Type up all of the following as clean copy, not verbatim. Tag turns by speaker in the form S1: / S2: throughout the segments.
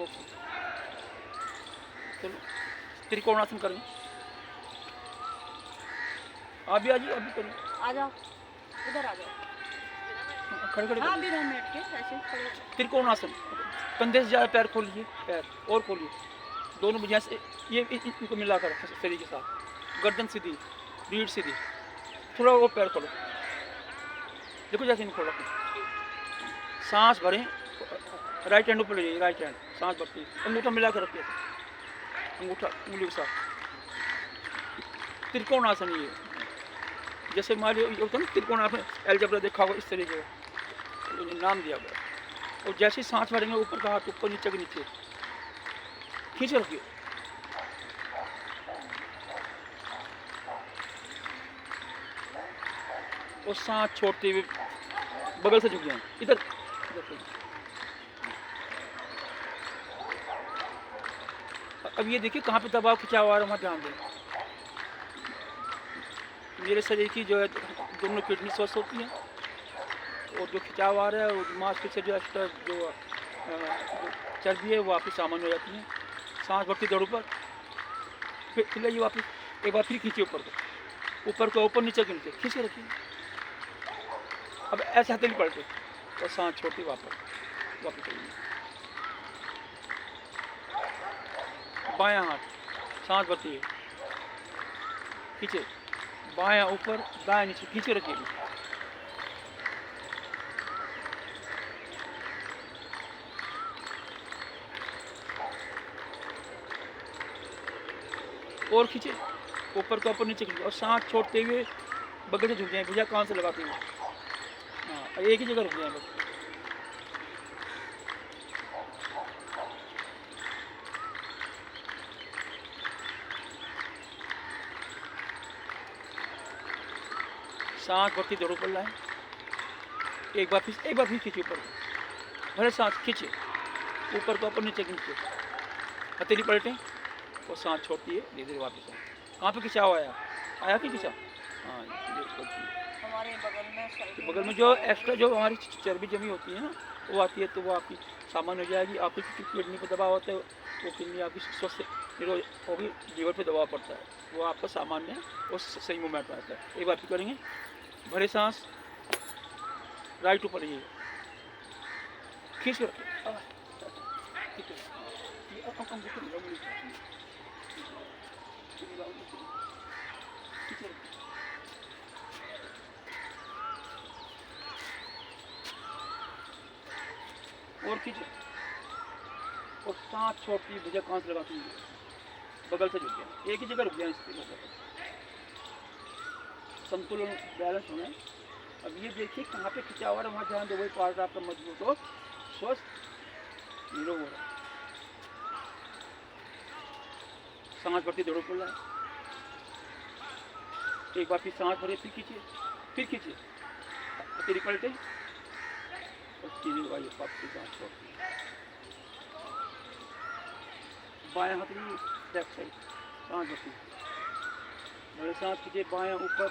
S1: Okay. चलो त्रिकोणासन करेंगे। आप भी आ जाइए, आप भी करिए।
S2: आ जाओ, इधर आ जाओ।
S1: खड़े खड़े
S2: हाँ,
S1: करिए।
S2: बिना मैट के ऐसे खड़े हो।
S1: त्रिकोणासन, कंधे से ज़्यादा पैर खोलिए, पैर और खोलिए, दोनों में जैसे ये इनको मिलाकर शरीर के साथ, गर्दन सीधी, रीढ़ सीधी, थोड़ा और पैर खोलो, देखो जैसे इनको खोलो। सांस भरें, राइट हैंड ऊपर ले जाइए, राइट हैंड सांस भरती, अंगूठा मिला कर रखिए, अंगूठा उंगली के साथ। त्रिकोणासन ये जैसे मान लो होता है ना त्रिकोणासन, एलजेब्रा देखा होगा इस तरीके का, ये नाम दिया गया। और जैसे ही सांस भरेंगे ऊपर का हाथ ऊपर, नीचे के नीचे खींच रखिए। और सांस छोड़ते हुए बगल से झुक जाएं, इधर इधर। अब ये देखिए कहाँ पे दबाव खिंचाव आ रहा है, वहाँ ध्यान दें। मेरे शरीर की जो है दोनों किडनी स्वस्थ होती है, और जो खिंचाव आ रहा है वो मांसपेशी जो एक्स्ट्रा जो चर्बी है वो वापस सामान्य हो जाती है। सांस भरती दौड़ ऊपर, फिर ये वापस एक बार फिर खींचिए ऊपर को, ऊपर नीचे के नीचे खींच के रखिए। अब ऐसे हथेली पलटे और सांस छोड़ती वापस आइए। बायां हाथ सांस भरती है, खींचे, बायां ऊपर दायां नीचे खींचे रखिए। और खींचे, ऊपर को ऊपर नीचे खींचे, और सांस छोड़ते हुए बगल से झुक जाए, भुजा कान से लगाते हुए। हाँ, एक ही जगह रुक जाए बस। सांस भरती दौड़ ऊपर लाए, एक बार फिर खींचे ऊपर, भले सांस खींचे, ऊपर को ऊपर नीचे खींचे, हथेली पलटें और सांस छोड़ती है, धीरे धीरे वापस आए। कहाँ पे खिंचाव आया कि खिंचा? हाँ,
S2: हमारे
S1: बगल में जो एक्स्ट्रा जो हमारी चर्बी जमी होती है ना वो आती है, तो वो आपकी सामान्य हो जाएगी। आपकी किडनी पर दबाव होता है, वो किडनी आपकी स्वस्थ निरोध होगी, लीवर पे दबाव पड़ता है, वो आपका सामान्य और सही मूवमेंट में आता है। एक बार फिर करेंगे, भरे सांस, राइट ऊपर ये खींच के रखिए। और खींचे, और सांस छोड़ती भुजा कान से लगाती है, बगल से झुक गया, एक ही जगह रुक गया। संतुलन बैलेंस होना है। अब ये देखिए कहाँ पे खिंचाव आ रहा है, वहाँ ध्यान दो, वही पार्ट आपका मजबूत हो, स्वस्थ निरोग हो रहा है। सांस भरती दौड़ो खुल रहा है, एक बार फिर सांस भरिए, फिर खींचिए, हथेली पलटे और चीनी लगाइए, वापस सांस छोड़ती है। बायां हाथ लीजिए, बैक साइड सांस भरती, बड़े सांस खींचे, बायां ऊपर,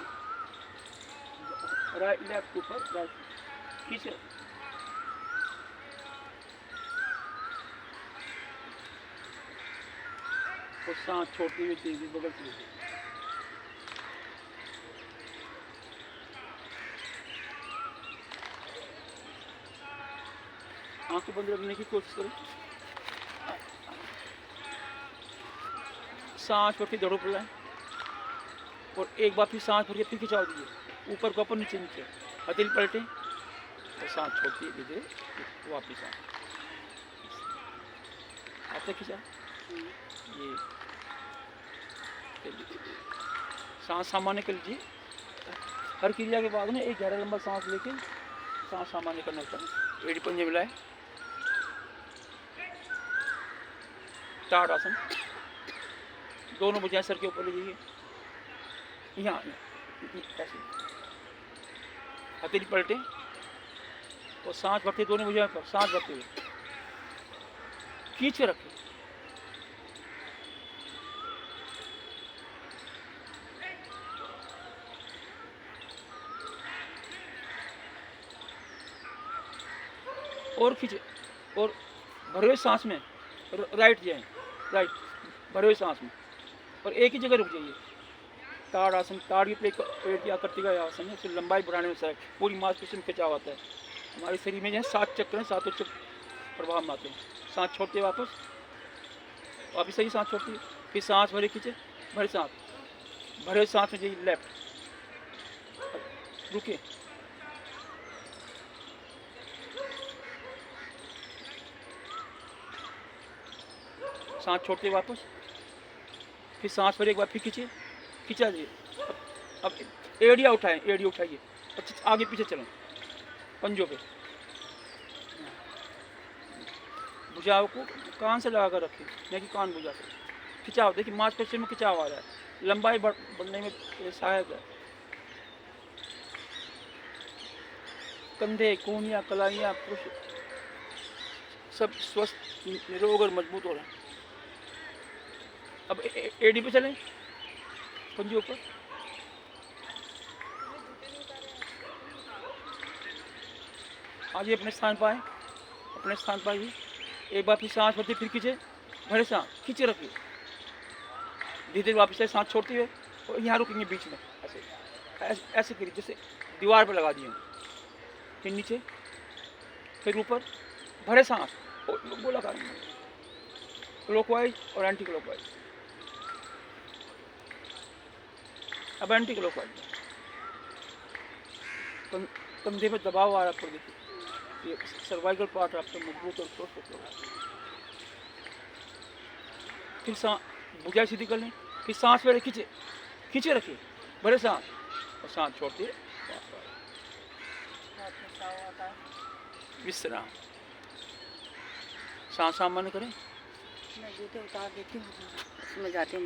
S1: राइट लेफ्ट ऊपर, राइट खींचे, और सांस छोड़ते हुए तेजी बगल से। आंखें बंद रखने की कोशिश करें, सांस भर के दौड़ो बुलाएं, और एक बार फिर सांस भर के फिर खिंचाव दीजिए, ऊपर को ऊपर नीचे नीचे, हथेली पलटें और सांस छोड़ती है, धीरे धीरे वापिस आते खिंचा। ये सांस सामान्य कर लीजिए। हर क्रिया के बाद में एक गहरा लंबा सांस लेके सांस सामान्य करना होता है। एड़ी पंजे मिलाए, टाट आसन, दोनों भुजाएं सर के ऊपर ले जाइए, यहाँ ऐसे हथेली पलटे और सांस भरते दोनों भुजाएं पर, सांस भरते हुए खींच के रखें। और खींचे, और भरे हुए सांस में राइट जाएं, राइट, भरे हुए सांस में, और एक ही जगह रुक जाइए। ताड़ आसन, ताड़ की पेट की आकृति का आसन है, उससे लंबाई बढ़ाने में सहायक, पूरी मांसपेशी में खिंचाव आता है। हमारे शरीर में जो है 7 चक्र हैं, 7 चक्र प्रभाव में आते हैं। सांस छोड़ते वापस सही सांस छोड़ती है, फिर सांस भरे खींचे, भरे सांस, भरे सांस में जाइए लेफ्ट, रुके, सांस छोड़ते वापस, फिर सांस भरे एक बार फिर खींचे, खींचा जाइए। अब एड़िया उठाएं, एड़िया उठाइए, आगे पीछे चलें पंजों पे, भुजाओं को कान से लगा कर रखें, नहीं कि कान भुजा से खिंचाव, देखिए मांसपेशी में खिंचाव आ रहा है, लंबाई बढ़ने में सहायक है। कंधे, कोहनियाँ, कलाइयाँ, पुरुष सब स्वस्थ, निरोग और मजबूत हो रहे हैं। अब एडी पे चलें, पंजों पर, आइए अपने स्थान पर आए, अपने स्थान पर आइए। एक बार फिर सांस भरती, फिर खींचे, भरे सांस, खींचे रखिए, धीरे धीरे वापस से सांस छोड़ती है, और यहाँ रुकेंगे बीच में, ऐसे ऐसे करिए जैसे दीवार पर लगा दिए। फिर नीचे, फिर ऊपर, भरे सांस, गोला करेंगे, क्लॉकवाइज और एंटी क्लॉकवाइज। अब एंटी क्लॉकवाइज, कंधे पे दबाव आ रहा है, देखिए ये सर्वाइकल पार्ट आपका मजबूत और स्वस्थ होगा। फिर भुजा सीधी कर लें, फिर सांस में खींचे, खींचे रखिए, भरे सांस, और सांस छोड़ते विश्राम। सांस सामान्य करें,
S2: मैं जूते उतार देती हूँ, उसमें जाती हूँ।